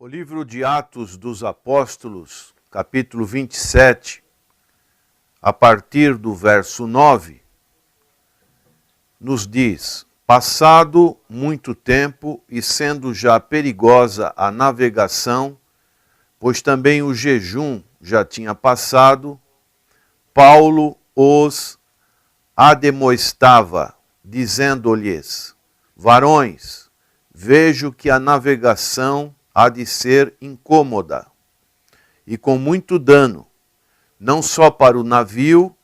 O livro de Atos dos Apóstolos, capítulo 27, a partir do verso 9, nos diz: passado muito tempo e sendo já perigosa a navegação, pois também o jejum já tinha passado, Paulo os ademoestava, dizendo-lhes: varões, vejo que a navegação há de ser incômoda e com muito dano, não só para o navio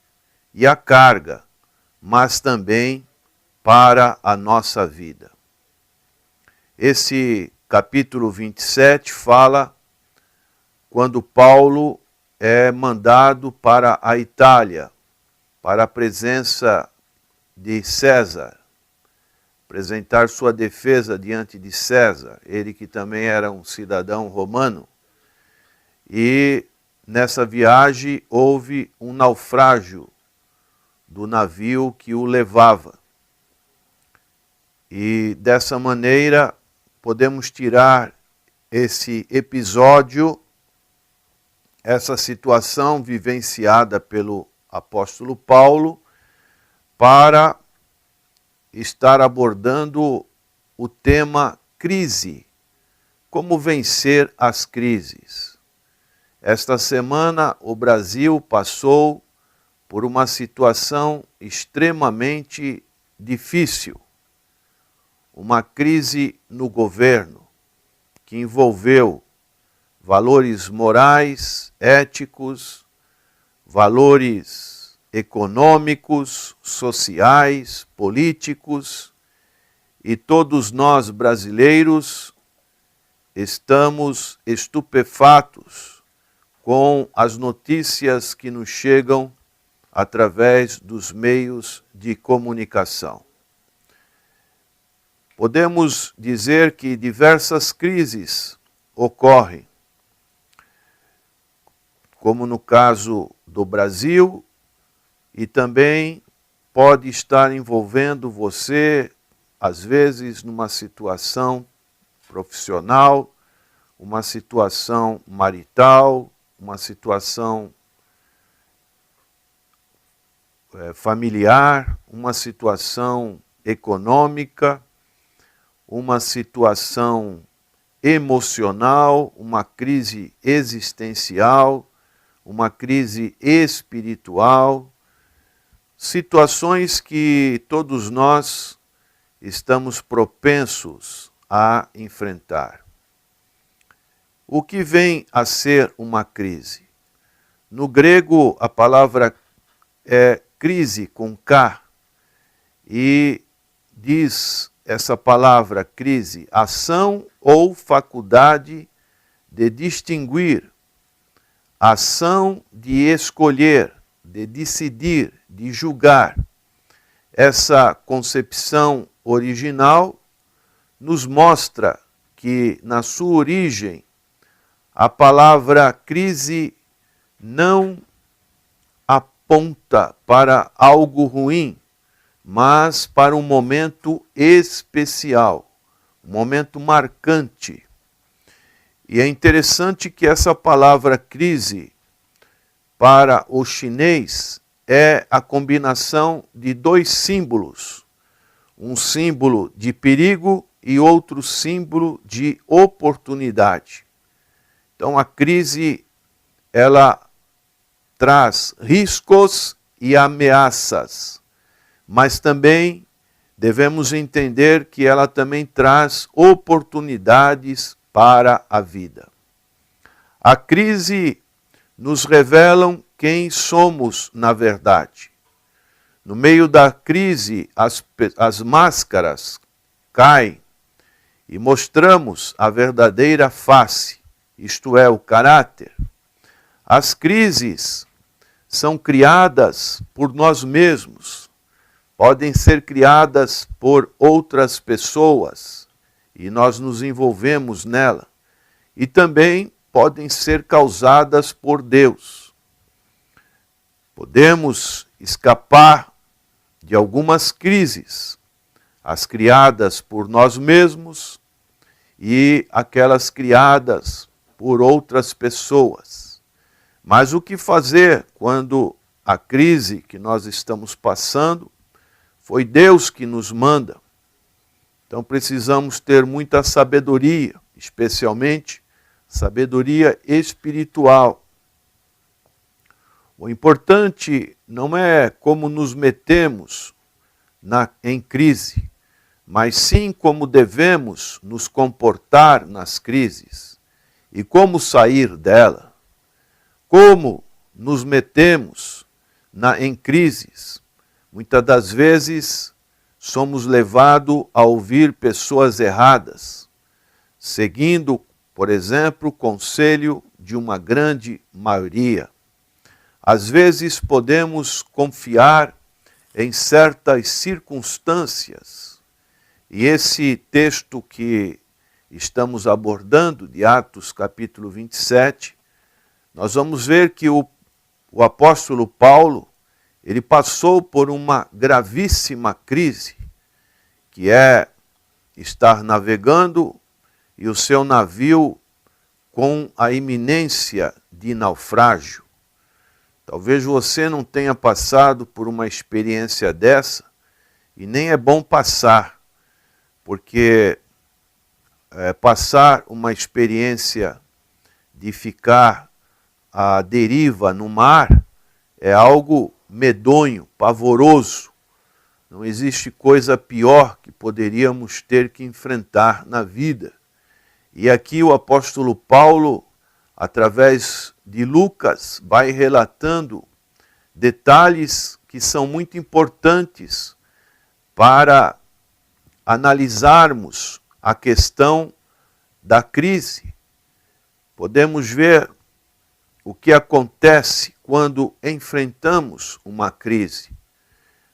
e a carga, mas também para a nossa vida. Esse capítulo 27 fala quando Paulo é mandado para a Itália, para a presença de César, apresentar sua defesa diante de César, ele que também era um cidadão romano. E nessa viagem houve um naufrágio do navio que o levava. E dessa maneira podemos tirar esse episódio, essa situação vivenciada pelo apóstolo Paulo, para estar abordando o tema crise, como vencer as crises. Esta semana o Brasil passou por uma situação extremamente difícil, uma crise no governo que envolveu valores morais, éticos, valores econômicos, sociais, políticos, e todos nós brasileiros estamos estupefatos com as notícias que nos chegam através dos meios de comunicação. Podemos dizer que diversas crises ocorrem, como no caso do Brasil, e também pode estar envolvendo você, às vezes, numa situação profissional, uma situação marital, uma situação familiar, uma situação econômica, uma situação emocional, uma crise existencial, uma crise espiritual, situações que todos nós estamos propensos a enfrentar. O que vem a ser uma crise? No grego, a palavra é crise com K, e diz essa palavra crise, ação ou faculdade de distinguir, ação de escolher, de decidir, de julgar. Essa concepção original nos mostra que, na sua origem, a palavra crise não aponta para algo ruim, mas para um momento especial, um momento marcante. E é interessante que essa palavra crise, para o chinês, é a combinação de dois símbolos, um símbolo de perigo e outro símbolo de oportunidade. Então a crise, ela traz riscos e ameaças, mas também devemos entender que ela também traz oportunidades para a vida. A crise nos revela quem somos na verdade. No meio da crise, as máscaras caem e mostramos a verdadeira face, isto é, o caráter. As crises são criadas por nós mesmos, podem ser criadas por outras pessoas e nós nos envolvemos nela, e também podem ser causadas por Deus. Podemos escapar de algumas crises, as criadas por nós mesmos e aquelas criadas por outras pessoas. Mas o que fazer quando a crise que nós estamos passando foi Deus que nos manda? Então precisamos ter muita sabedoria, especialmente sabedoria espiritual. O importante não é como nos metemos em crise, mas sim como devemos nos comportar nas crises e como sair dela. Como nos metemos em crises? Muitas das vezes somos levados a ouvir pessoas erradas, seguindo, por exemplo, o conselho de uma grande maioria. Às vezes podemos confiar em certas circunstâncias. E esse texto que estamos abordando, de Atos capítulo 27, nós vamos ver que o apóstolo Paulo, ele passou por uma gravíssima crise, que é estar navegando e o seu navio com a iminência de naufrágio. Talvez você não tenha passado por uma experiência dessa, e nem é bom passar, porque passar uma experiência de ficar à deriva no mar é algo medonho, pavoroso. Não existe coisa pior que poderíamos ter que enfrentar na vida. E aqui o apóstolo Paulo, através de Lucas, vai relatando detalhes que são muito importantes para analisarmos a questão da crise. Podemos ver o que acontece quando enfrentamos uma crise.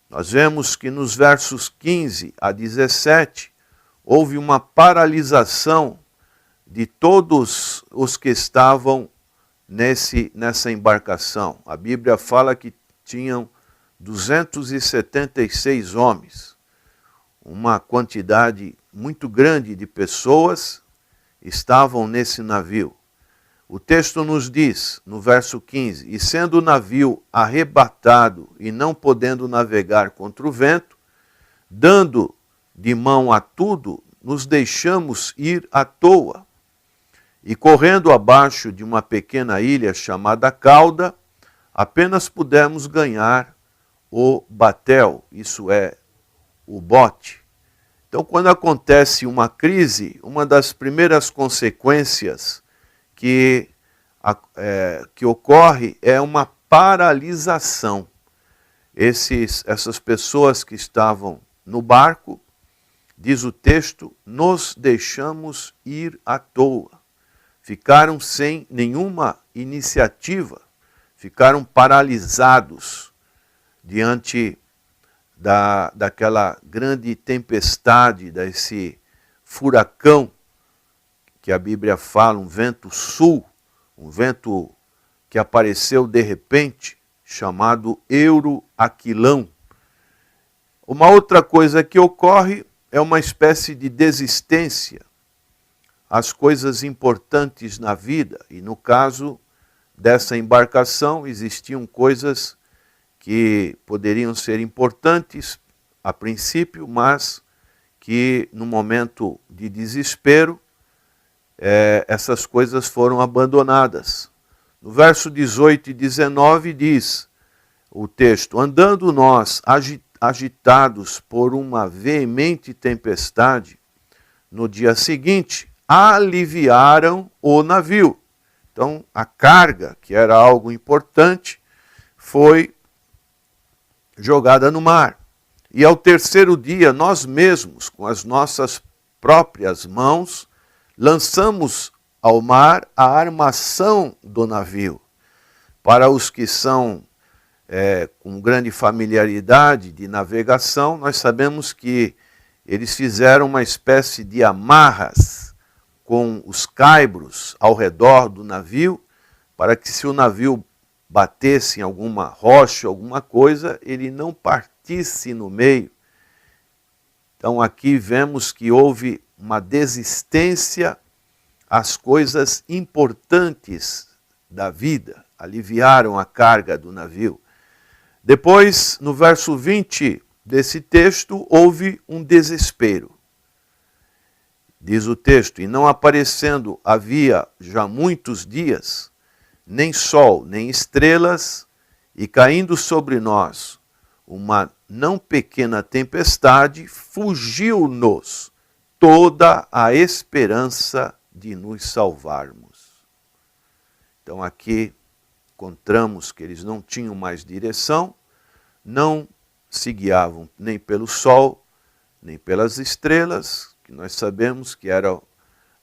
Nós vemos que nos versos 15 a 17, houve uma paralisação de todos os que estavam nessa embarcação. A Bíblia fala que tinham 276 homens. Uma quantidade muito grande de pessoas estavam nesse navio. O texto nos diz, no verso 15, e sendo o navio arrebatado e não podendo navegar contra o vento, dando de mão a tudo, nos deixamos ir à toa. E correndo abaixo de uma pequena ilha chamada Cauda, apenas pudemos ganhar o batel, isso é, o bote. Então, quando acontece uma crise, uma das primeiras consequências que ocorre é uma paralisação. Essas pessoas que estavam no barco, diz o texto, nos deixamos ir à toa. Ficaram sem nenhuma iniciativa, ficaram paralisados diante daquela grande tempestade, desse furacão que a Bíblia fala, um vento sul, um vento que apareceu de repente, chamado Euroaquilão. Uma outra coisa que ocorre é uma espécie de desistência às coisas importantes na vida. E no caso dessa embarcação, existiam coisas que poderiam ser importantes a princípio, mas que no momento de desespero, essas coisas foram abandonadas. No verso 18 e 19 diz o texto, andando nós agitados por uma veemente tempestade, no dia seguinte, aliviaram o navio. Então, a carga, que era algo importante, foi jogada no mar. E ao terceiro dia, nós mesmos, com as nossas próprias mãos, lançamos ao mar a armação do navio. Para os que são com grande familiaridade de navegação, nós sabemos que eles fizeram uma espécie de amarras com os caibros ao redor do navio, para que se o navio batesse em alguma rocha, alguma coisa, ele não partisse no meio. Então aqui vemos que houve uma desistência às coisas importantes da vida, aliviaram a carga do navio. Depois, no verso 20 desse texto, houve um desespero. Diz o texto, e não aparecendo havia já muitos dias, nem sol, nem estrelas, e caindo sobre nós uma não pequena tempestade, fugiu-nos toda a esperança de nos salvarmos. Então aqui encontramos que eles não tinham mais direção, não se guiavam nem pelo sol, nem pelas estrelas, que nós sabemos que eram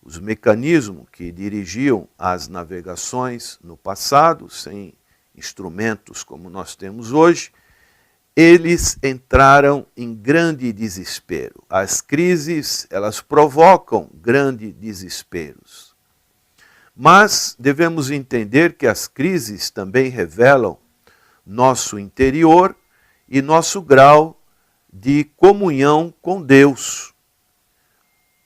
os mecanismos que dirigiam as navegações no passado, sem instrumentos como nós temos hoje. Eles entraram em grande desespero. As crises, elas provocam grandes desesperos. Mas devemos entender que as crises também revelam nosso interior e nosso grau de comunhão com Deus.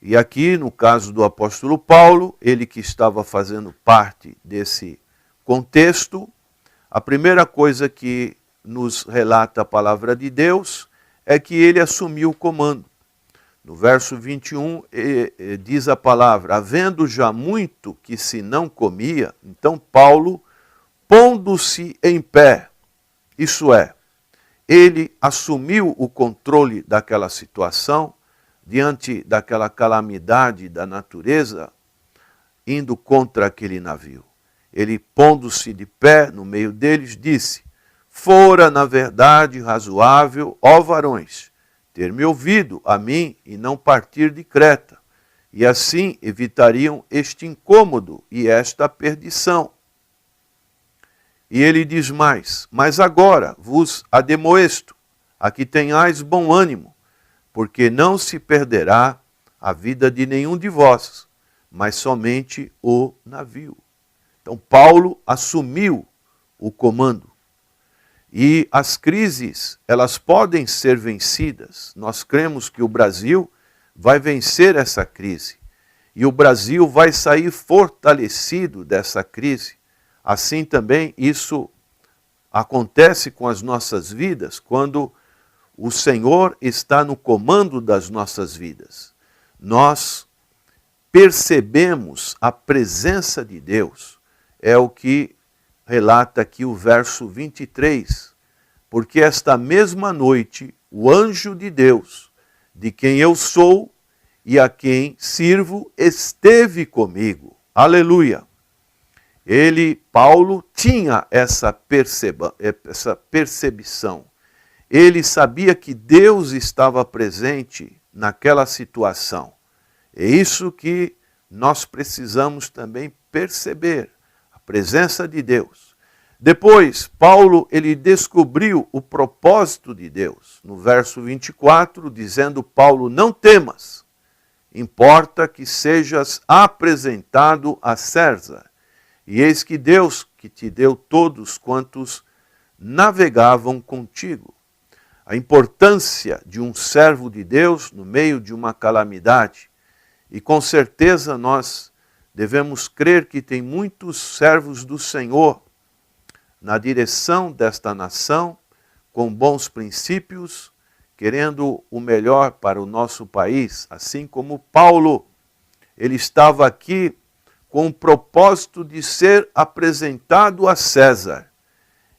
E aqui, no caso do apóstolo Paulo, ele que estava fazendo parte desse contexto, a primeira coisa que nos relata a palavra de Deus é que ele assumiu o comando. No verso 21 diz a palavra, havendo já muito que se não comia, então Paulo, pondo-se em pé, isso é, ele assumiu o controle daquela situação, diante daquela calamidade da natureza, indo contra aquele navio. Ele, pondo-se de pé no meio deles, disse, fora, na verdade, razoável, ó varões, ter-me ouvido a mim e não partir de Creta, e assim evitariam este incômodo e esta perdição. E ele diz mais, mas agora vos ademoesto, a que tenhais bom ânimo, porque não se perderá a vida de nenhum de vós, mas somente o navio. Então Paulo assumiu o comando. E as crises, elas podem ser vencidas. Nós cremos que o Brasil vai vencer essa crise. E o Brasil vai sair fortalecido dessa crise. Assim também isso acontece com as nossas vidas, quando o Senhor está no comando das nossas vidas. Nós percebemos a presença de Deus. É o que relata aqui o verso 23. Porque esta mesma noite, o anjo de Deus, de quem eu sou e a quem sirvo, esteve comigo. Aleluia! Ele, Paulo, tinha essa percepção. Ele sabia que Deus estava presente naquela situação. É isso que nós precisamos também perceber, a presença de Deus. Depois, Paulo, ele descobriu o propósito de Deus. No verso 24, dizendo, Paulo, não temas, importa que sejas apresentado a César. E eis que Deus que te deu todos quantos navegavam contigo. A importância de um servo de Deus no meio de uma calamidade. E com certeza nós devemos crer que tem muitos servos do Senhor na direção desta nação, com bons princípios, querendo o melhor para o nosso país. Assim como Paulo, ele estava aqui com o propósito de ser apresentado a César.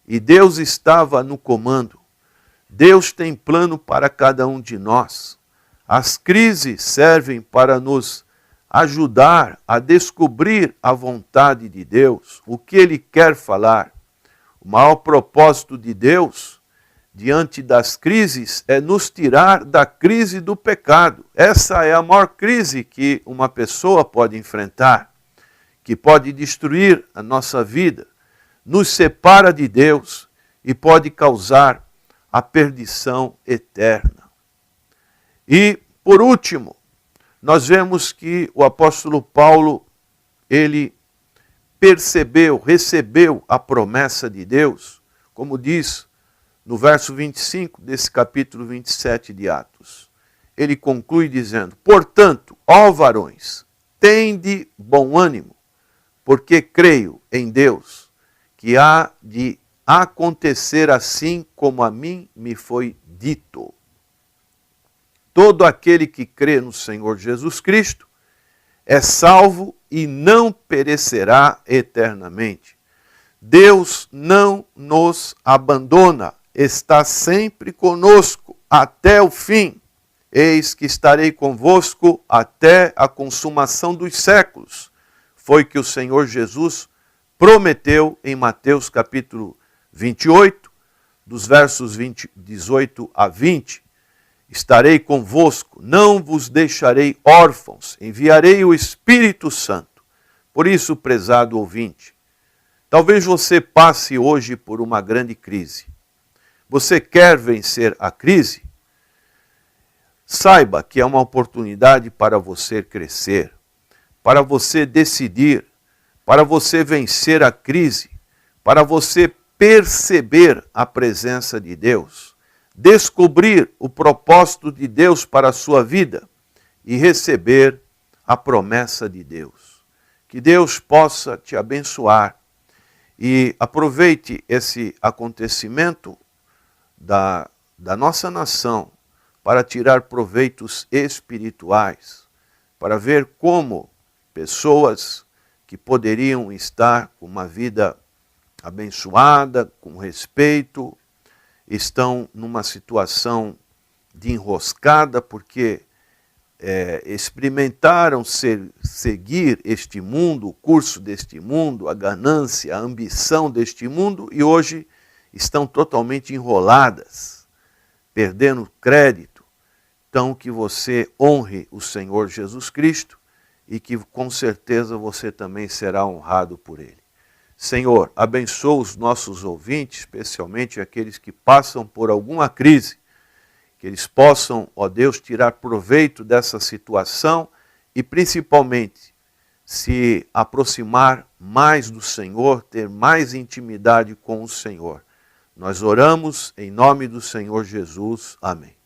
E Deus estava no comando. Deus tem plano para cada um de nós. As crises servem para nos ajudar a descobrir a vontade de Deus, o que Ele quer falar. O maior propósito de Deus, diante das crises, é nos tirar da crise do pecado. Essa é a maior crise que uma pessoa pode enfrentar, que pode destruir a nossa vida, nos separa de Deus e pode causar a perdição eterna. E, por último, nós vemos que o apóstolo Paulo, ele percebeu, recebeu a promessa de Deus, como diz no verso 25 desse capítulo 27 de Atos. ele conclui dizendo: portanto, ó varões, tende bom ânimo, porque creio em Deus, que há de acontecer assim como a mim me foi dito. Todo aquele que crê no Senhor Jesus Cristo é salvo e não perecerá eternamente. Deus não nos abandona, está sempre conosco até o fim. Eis que estarei convosco até a consumação dos séculos. Foi que o Senhor Jesus prometeu em Mateus capítulo 28, dos versos 18 a 20. Estarei convosco, não vos deixarei órfãos, enviarei o Espírito Santo. Por isso, prezado ouvinte, talvez você passe hoje por uma grande crise. Você quer vencer a crise? Saiba que é uma oportunidade para você crescer, para você decidir, para você vencer a crise, para você perceber a presença de Deus, descobrir o propósito de Deus para a sua vida e receber a promessa de Deus. Que Deus possa te abençoar e aproveite esse acontecimento da nossa nação para tirar proveitos espirituais, para ver como pessoas que poderiam estar com uma vida abençoada, com respeito, estão numa situação de enroscada porque experimentaram seguir este mundo, o curso deste mundo, a ganância, a ambição deste mundo e hoje estão totalmente enroladas, perdendo crédito. Então que você honre o Senhor Jesus Cristo e que com certeza você também será honrado por Ele. Senhor, abençoa os nossos ouvintes, especialmente aqueles que passam por alguma crise, que eles possam, ó Deus, tirar proveito dessa situação e principalmente se aproximar mais do Senhor, ter mais intimidade com o Senhor. Nós oramos em nome do Senhor Jesus. Amém.